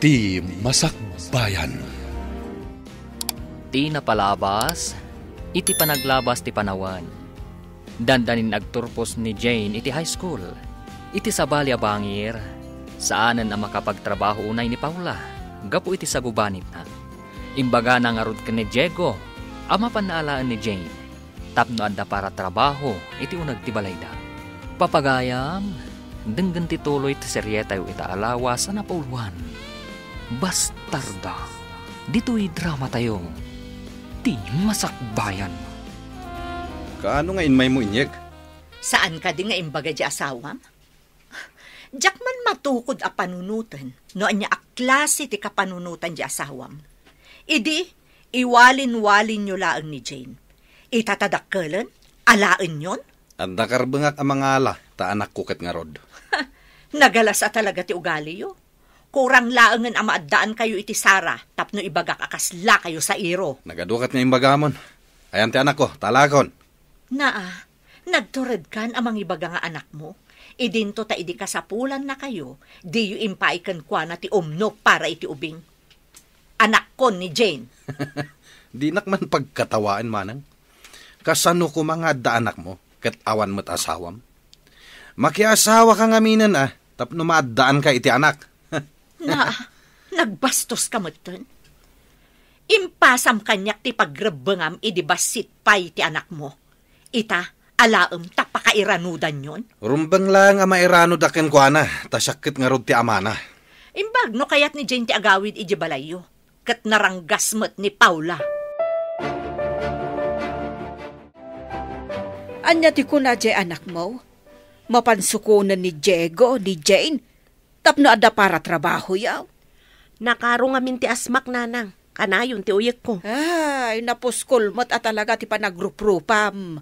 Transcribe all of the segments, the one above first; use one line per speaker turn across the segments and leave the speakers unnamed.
Ti Masakbayan.
Ti napalabas, iti panaglabas ti panawan. Dandanin nagturpos ni Jane iti high school. Iti sabali a bangir, saanan ang makapagtrabaho unay ni Paula. Gapu iti sagubanit na. Imbaga na nga rod ka ni Diego, ama panaalaan ni Jane. Tapno anda para trabaho, iti unag ti balayda. Papagayam, denggan ti tuloy ti seryeta yu ita alawa sa napauluan. Bastarda, dito'y drama tayo. Ti Masakbayan.
Kaano nga inmay mo inyek?
Saan ka di nga imbaga di asawam? Diyak man matukod a panunutan, no anya a klase ti kapanunutan di asawam. Idi, iwalin-walin nyo laang ni Jane. Itatadakkelan? Alaan yon?
At nakarbangak ang mga ala, ta anak kuket nga rod.
Nagalasa talaga ti ugali yo. Kurang laangan ang maaddaan kayo iti Sara, tapno ibagak akasla kayo sa iro.
Nagadukat nga imbagamon. Ayan ti anak ko, talakon.
Naa, nagtured kan amang ibaga nga anak mo. Idinto ta idi kasapulan na kayo, di yu impaikan kwa na ti umno para iti ubing. Anak ko ni Jane.
Di nakman pagkatawaan manang. Kasano ko mga da anak mo, kat awan mo't asawam. Makiasawa ka nga minan tapno maaddaan ka iti anak.
Na, nagbastos ka matan. Impasam kanyak ti pagrebengam idibasit pay ti anak mo. Ita, alaem tapakairanudan yon.
Rumbang lang ang mairano daken ko na, tasakit nga rod ti amana.
Imbag no kayat ni Jane ti agawid iji balayo. Kat naranggas mo't ni Paula.
Anya ti kuna jay anak mo? Mapansukunan ni Diego, ni Jane. Tapno ada para trabaho yaw.
Nakarong amin ti asmak nanang. Kanayon ti uyek ko.
Ay, napuskol mo't at talaga ti panagrupropam.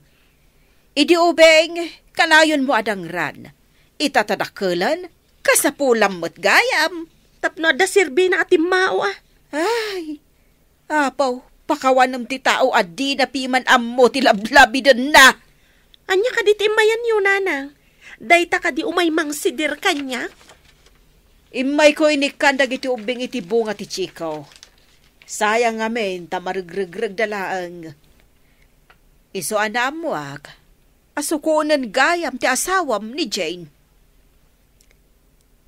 Idi ubeng, kanayon mo adang ran. Itatadakkelan, kasapulam mo't gayam.
Tapno ada sirbi na atim mao
Ay, apaw, pakawanam ti tao adi na piman ammo ti lablabidan na.
Anya ka di ti imayan yun nanang. Dayta ka di umay mangsidir kanya.
Imay ko inikandag iti ubing iti bunga ti chikaw. Sayang amin, tamarigrigrag dalaang. Iso ana amuak, asukunan gayam ti asawam ni Jane.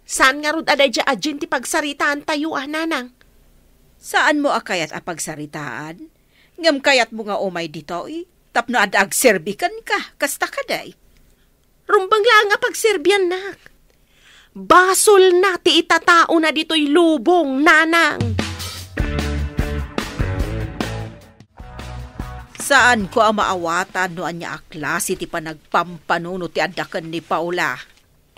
Saan nga rod aday dya adjin ti pagsaritaan tayo nanang?
Saan mo akayat a pagsaritaan? Ngam kayat mo nga umay dito tapno adag serbikan ka, kasta kaday.
Rumbang lang nga pagserbian nak. Basol na ti itatao na dito'y lubong, nanang.
Saan ko ang maawatan no anya aklase ti panagpampanuno ti adakan ni Paula?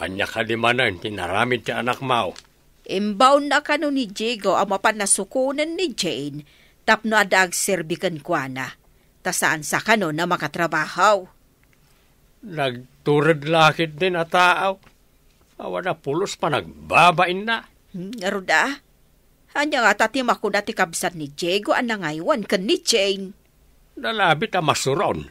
Anya ka di manan, tinaramid ti anak mau.
Imbaw na kano ni Diego ang mapanasukunan ni Jane, tapno adag serbikan kwa na. Ta saan sa kano na makatrabahaw?
Nagturad lakit din na tao. Awa na pulos pa nagbabain na.
Aruda, anya nga tatim ako na ti kabsat ni Diego ang nangaywan kan ni Jane.
Nalabit ang masuron.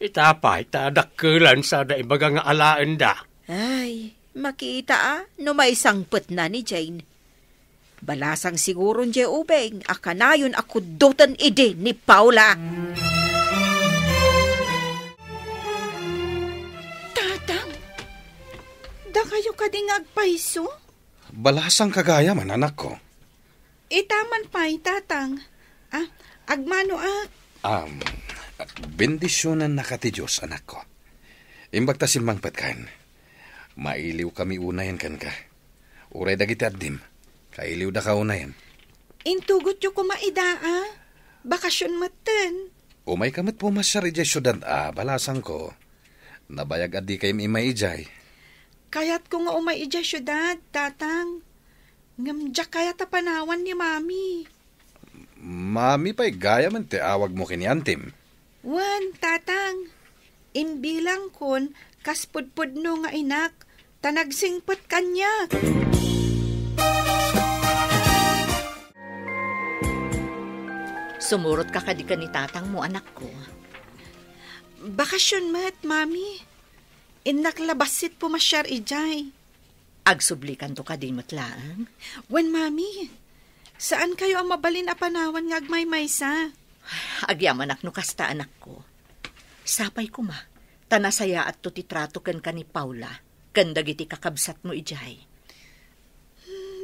Itapa, itadakkelan sa daibaga nga alaan da.
Ay, makita no may sangpet na ni Jane. Balasang siguro nje ubeng, akanayon ako dotan ide ni Paula.
Da kayo kading agpaiso?
Balasang kagaya man anak ko.
Itaman pa'y tatang. Agmano
Bendisyonan na ka ti Diyos, anak ko. Imbag ta silmangpet kan. Mailiw kami unayan kan ka. Uray dagiti addim. Kailiw da ka unayan.
Intugot yu kumaida bakasyon maten.
Umay kamat pumasyar ijay syudad balasang ko. Nabayag adi kayo imay ijay.
Kayat ko nga umay ijay syudad, tatang. Ngamdyak kayat panawan ni mami.
Mami pa'y gaya man te awag mo kiniantim.
Wan, tatang. Imbilang kon, kaspudpud no nga inak, tanagsingpot kanya.
Sumurot ka kadika ni tatang mo, anak ko.
Bakasyon mat, mami. Inaklabasit pumasyar ijay.
Agsublikan to kadimot lang.
Wen, mami, saan kayo ang mabalin a panawan nga agmay-maysa?
Agyaman no kasta anak ko. Sapay ko ma, tanasaya at tutitrato ken ka ni Paula, ken dagiti kakabsat mo ijay.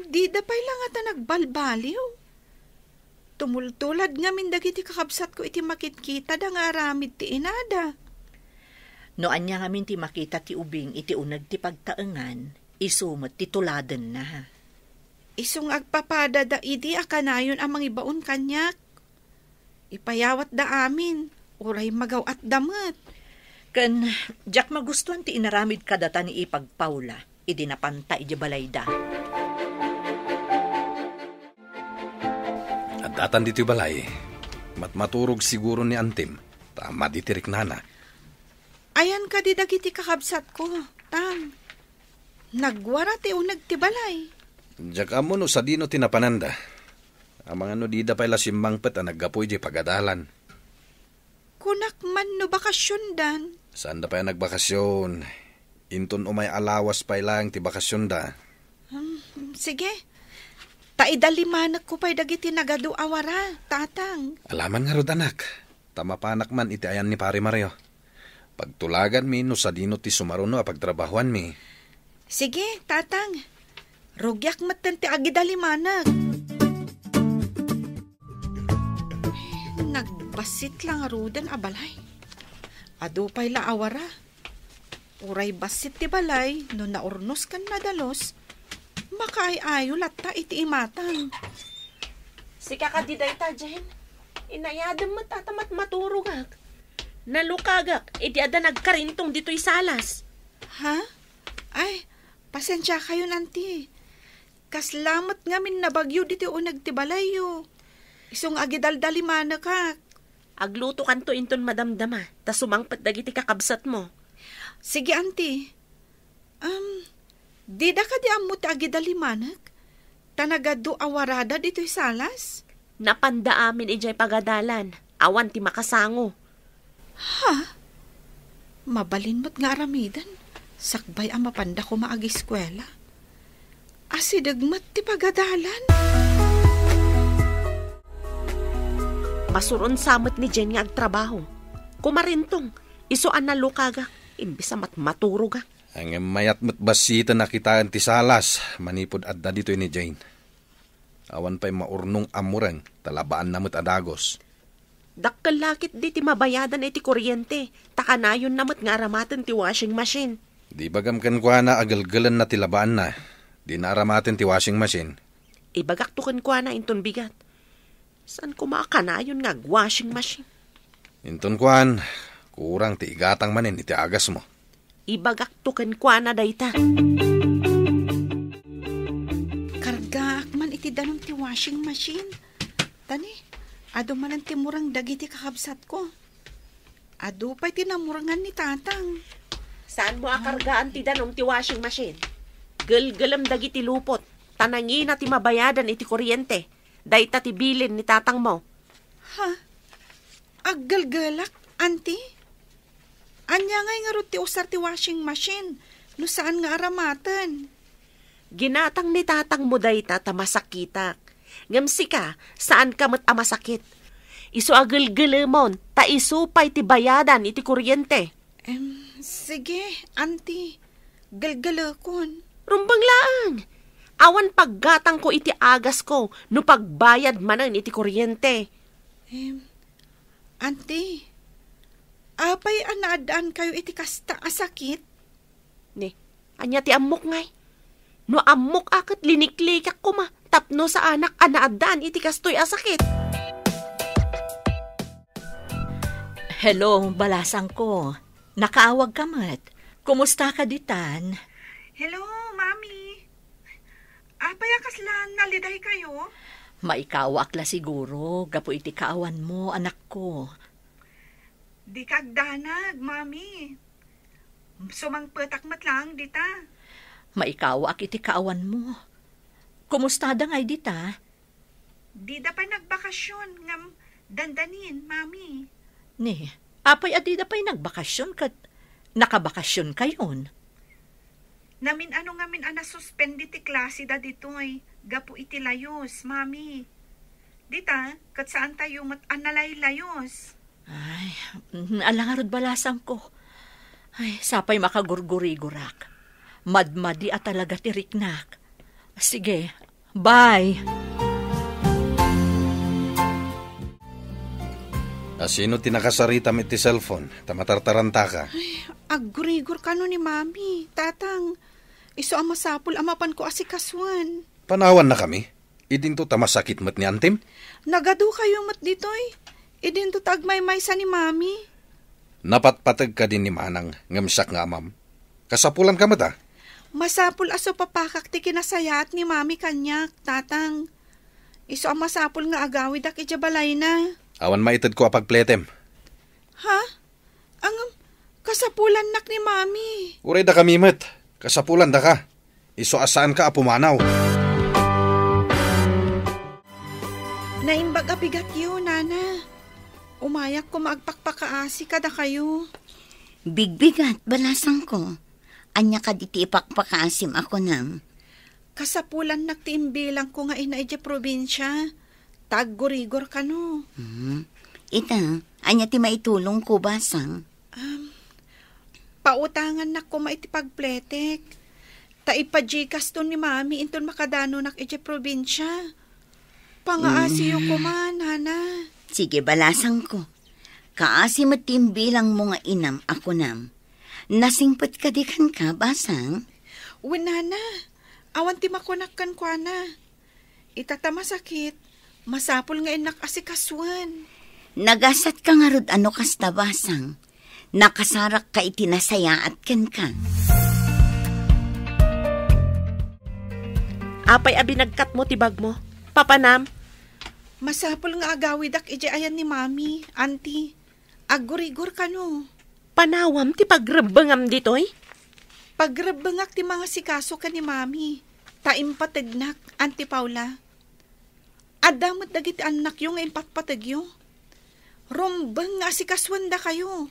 Di dapay lang ata nagbalbaliw. Tumultulad nga min dagiti kakabsat ko iti makitkita da nga aramid ti inada.
No anya nga min ti makita ti ubing iti unag ti pagtaengan, isumot ti tuladen na.
Isong agpapada da idi akanayon ang mangibaon kanyak. Ipayawat da amin, uray magaw at damat.
Ken, jak magustuhan ti inaramid kadata ni Ipag Paula, idi napantay di balayda.
At datan dito balay, matmaturog siguro ni Antim, tama ditirik nana.
Ayan ka di dagiti kakabsat ko, tang. Nagwara ti unag ti balay.
Diyak amo no sa dino tinapananda. Ang mga no di da pala simbangpet ang naggapoy di pagadalan.
Kunak man no bakasyon dan.
Saan da pa yung nagbakasyon? Inton umay alawas pa ilang ti bakasyon da.
Sige. Taidalimanak ko pa'y dagiti nagadu awara, tatang.
Alaman nga rod anak. Tamapanak man iti ayan ni Pari Mario. Pagtulagan mi no sa dino ti sumaruno a pagtrabahuan mi.
Sige, tatang. Rugyak matan ti agidalimanak. Nagbasit lang arudan abalay. Adu pa'y laawara. Uray basit ti balay no naurnos kan nadalos. Makaay-ayo latta iti imatang.
Sika ka diday ta, Jen. Inayadam mo tatamat maturugak. Nalukagak, iti ada nagkarintong dito'y salas.
Ha? Ay, pasensya kayo nanti. Kaslamat nga min nabagyo dito o nagtibalayo. Isong agidaldaliman ka.
Agluto kanto inton madamdama, ta sumangpat dagiti kakabsat mo.
Sige, auntie. Di da ka di amot agidalimanak? Tanagado awarada dito'y salas?
Napanda amin ijay pagadalan. Awan ti makasango.
Ha? Mabalin mo't nga aramidan. Sakbay ang mapanda ko maag-eskwela. Asidagmat ti pagadalan.
Masuron samot ni Jen nga agtrabaho. Kumarintong, isuan na lukaga, imbisa maturog.
Ang mayat mo't basita nakitaan ti salas, manipod adda dito ni Jane. Awan pa'y maurnong amurang, talabaan na mo't adagos.
Dakkel lakit di ti mabayadan iti kuryente, takanayon namot nga aramatan ti washing machine.
Di bagam kan kwa na agalgalan na tilabaan na, di naaramatin ti washing machine.
Ibagak tukan kwa na inton bigat. Saan ko makanayon nga washing machine?
Inton kwan, kurang ti igatang manin iti agas mo.
Ibagak tukan kwa na dayta.
Kargaak man iti danon ti washing machine. Tani. Ado man ang timurang dagiti kakabsat ko. Ado pa'y tinamurangan ni tatang.
Saan mo akargaan ti danom ti washing machine? Galgalam dagiti lupot. Tanangin na ti mabayadan iti kuryente. Dayta ti bilin ni tatang mo.
Ha? Aggalgalak, auntie? Anya ngay nga ro ti usar ti washing machine. No saan nga aramatan?
Ginatang ni tatang mo dayta ta masakitak. Ngamsi ka, saan ka mat amasakit? Isu agalgalamon, ta isu pa'y ti bayadan iti kuryente.
Sige, auntie. Galgalakon.
Rumbang laang. Awan paggatang ko iti agas ko, no pagbayad manan iti kuryente.
Auntie, apay anaadaan kayo iti kasta asakit?
Ni, anya ti amok ngay. No amok akat liniklikak ko ma. Tapno sa anak anaadaan iti kastoy asakit.
Hello, balasang ko. Nakaawag ka mat. Kumusta ka ditan?
Hello, mami. Apay akaslan naliday kayo?
Maikawak la siguro. Gapo iti kaawan mo, anak ko.
Di kagdanag, mami. Sumangpetak mat lang, dita.
Maikawak iti kaawan mo. Kumusta da ngay dita?
Di da pa nagbakasyon ngam dandanin, mami.
Ni, apay adi da pa'y nagbakasyon kat nakabakasyon kayon.
Namin ano ngamin ana suspend ti klase da ditoy. Gapu iti layos, mami. Dita, kat saan tayo mat analay layos?
Ay, alangarod balasang ko. Ay, sapay makagurguri-gurak. Madmadi at talaga tiriknak. Sige, bye.
Sino tinakasarita mit ti cellphone? Tamatartaranta ka.
Aggurigor ka no ni mami, tatang. Iso ang masapul amapan ko asikaswan.
Panawan na kami. Idin to tamasakit mat ni Antim?
Nagado kayo mat ditoy. Idin to tagmay-may sa ni mami.
Napatpatag ka din ni Manang ngamsak nga amam. Kasapulan ka mat
Masapul aso papakak ti kinasayat ni mami kanyak, tatang. Iso ang masapul nga agawid ak ijabalay na.
Awan maitad ko apagpletem.
Ha? Ang kasapulan nak ni mami.
Uray da kami mat. Kasapulan da ka. Iso asaan ka apumanaw.
Naimbag abigat yun, nana. Umayak ko maagpakpakaasi kada kayo.
Bigbigat, balasang ko. Anya ka diti ipakpakaasim ako nam.
Kasapulan nagtiimbilang ko nga inaidya probinsya. Taggurigor ka no.
Ita, anya ti maitulong ko basang.
Pautangan na ko maitipagpletek. Taipajikas to ni mami inton makadano nak idya probinsya. Pangaasiyo ko man, hana.
Sige, balasang ko. Kaasim at timbilang mo nga inam ako nam. Nasingpat ka dikan ka, basang?
Winana, awan ti makunakkan ko na. Itatama sakit, masapul nga inak asikaswan.
Nagasat ka nga rod ano kasta, basang. Nakasarak ka itinasayaat ken ka.
Apay abi nagkat mo tibag mo. Papanam.
Masapul nga agawid ak ije ayan ni mami, auntie. Aggurigor ka no.
Panawam ti pagrabangam ditoy?
Pagrabangak ti mga sikaso ka ni mami. Taimpatagnak, Auntie Paula. Adamot dagiti anak yung impatpatagyo. Rombang nga sikaswan da kayo.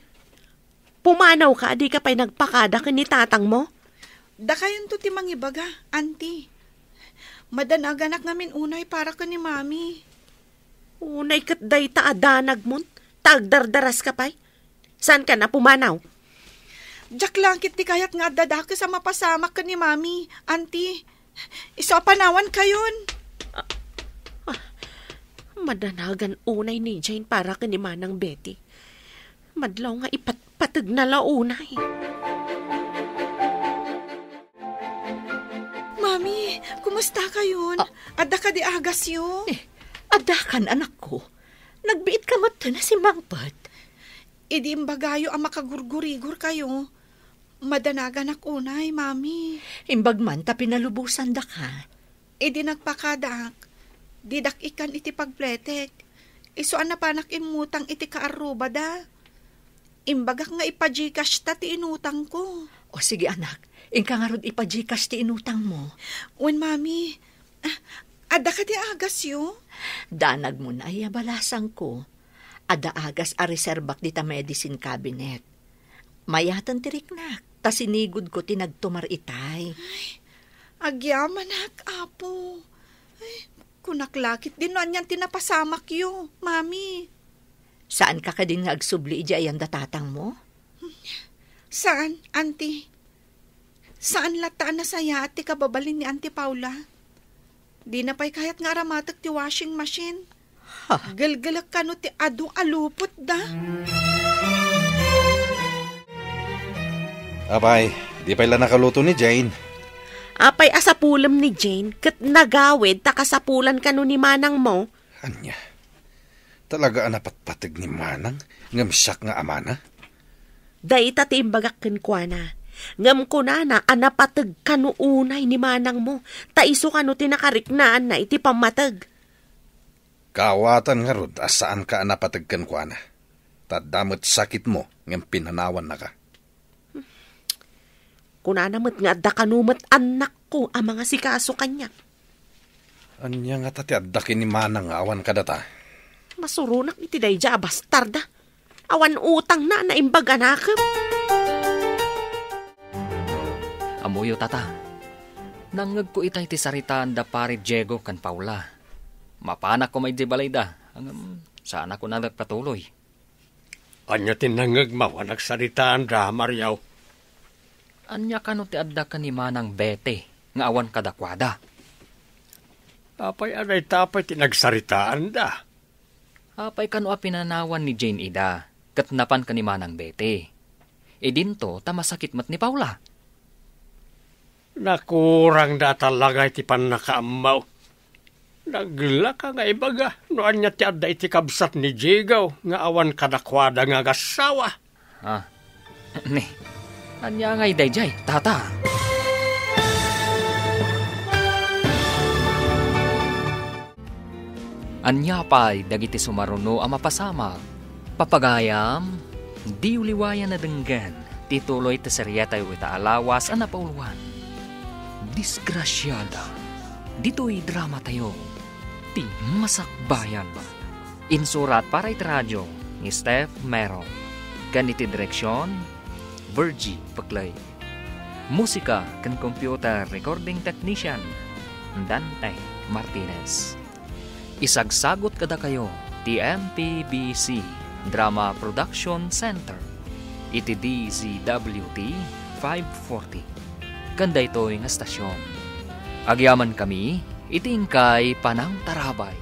Pumanaw ka, di ka pa'y nagpakada ka ni tatang mo?
Da kayon to ti mangibaga, Auntie. Madanaganak ngamin unay para ka ni mami.
Unay kat day taadanag mon, tagdardaras ka pa'y. Saan ka na pumanaw?
Diyak langkit ti kayat nga dadaka sa mapasamak ka ni mami, Auntie. Iso panawan kayon.
Madanagan unay ni Jane para ka ni Manang Betty. Madlaw nga ipatpatag na launay.
Mami, kumusta kayon? Adda ka di agas yo?
Adakan anak ko. Nagbiit ka mata na si Mangpat.
Idi imbagayo ang makagurgurigor kayo. Madanagan ak unay, mami.
Imbag man ta pinalubusan da ka.
Idi nagpakadak. Didak ikan iti pagpletek. Isuan na panak imutang iti kaaruba da. Imbagak nga ipajikas ta ti inutang ko.
O sige anak, ingka nga rod ipajikas ti inutang mo.
Wen, mami. Ada ka di agas yo?
Danag mo na ay balasang ko. Ada agas a reserbak di ta medicine cabinet. Mayatan tiriknak, ta sinigod ko tinagtumar itay.
Agyaman ak, apo. Ay, kunaklakit din no anyan tinapasamak yo, mami.
Saan ka din nga agsubli ija ayan datatang mo?
Saan, Auntie? Saan lataan na saya at ti kababalin ni Auntie Paula? Di na pa'y kahit nga aramatag ti washing machine. Galgalak ka no ti adong alupot da.
Abay, di pala nakaluto ni Jane.
Apay asapulam ni Jane, kat nagawid takasapulan ka no ni Manang mo.
Anya, talaga anapatpatag ni Manang ngamsak nga amana?
Day tati imbagak kenkwana. Ngam ko na anapatag ka no unay ni Manang mo. Taiso ka no tinakariknaan na iti pamatag.
Kawatan nga rod, asaan ka anapatagkan kwa na. Tadamot sakit mo, ngam pinanawan na ka.
Kunanamot nga adda kanumat anak ko ang mga sikaso kanya.
Anya nga tati addakin ni Manang awan ka data.
Masurunak iti dayja bastarda. Awan utang na naimbag anakam.
Amo kamuyo tata. Nangag ko itay ti saritaan da pare Diego kan Paula. Mapanak ko may di balay da. Hanggang saan ako na nagpatuloy.
Anya tinangag mawanag saritaan da, Mariaw.
Anya kano ti adda ka ni Manang Bete, nga awan kadakwada.
Apay anay tapay tinagsaritaan da.
Apay kano a pinanawan ni Jane Ida, katnapan ka ni Manang Bete. E dinto, tamasakit mat ni Paula.
Nakurang da talaga iti panakaamaw. Naglaka nga ibaga, no anya ti adda iti kabsat ni Jigaw, nga awan kadakwada nga gasawa.
Ne, anya ngay dayjay, tata. Anya pa'y dagiti sumaruno ang mapasama. Papagayam, di uliwayan na denggan, tituloy ta seryatay o itaalawas ang napauluan. Disgrasyada, dito'y drama tayo, ti masakbayan. Insurat para iti radyo ni Steph Mero. Ganiti direksyon, Virgie Paclay. Musika kan computer recording technician, Dante Martinez. Isagsagot kada kayo, TMPBC Drama Production Center, iti DZWT 540. Ganda ito yung estasyon. Agyaman kami, itingkay Panang Tarabay.